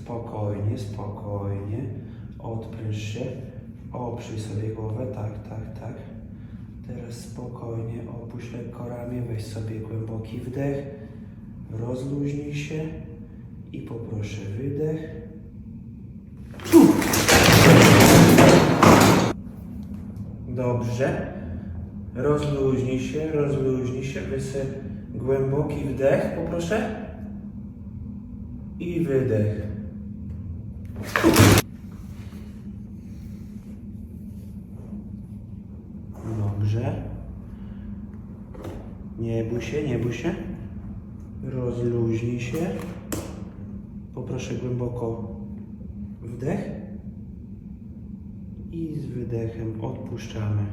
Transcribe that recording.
Spokojnie, spokojnie. Odpręż się. Oprzyj sobie głowę. Tak, tak, tak. Teraz spokojnie opuść lekko ramię. Weź sobie głęboki wdech. Rozluźnij się. I poproszę wydech. Dobrze. Rozluźnij się, rozluźnij się. Weź sobie głęboki wdech, poproszę. I wydech. Dobrze. Nie bój się, nie bój się. Rozluźnij się. Poproszę głęboko wdech. I z wydechem odpuszczamy.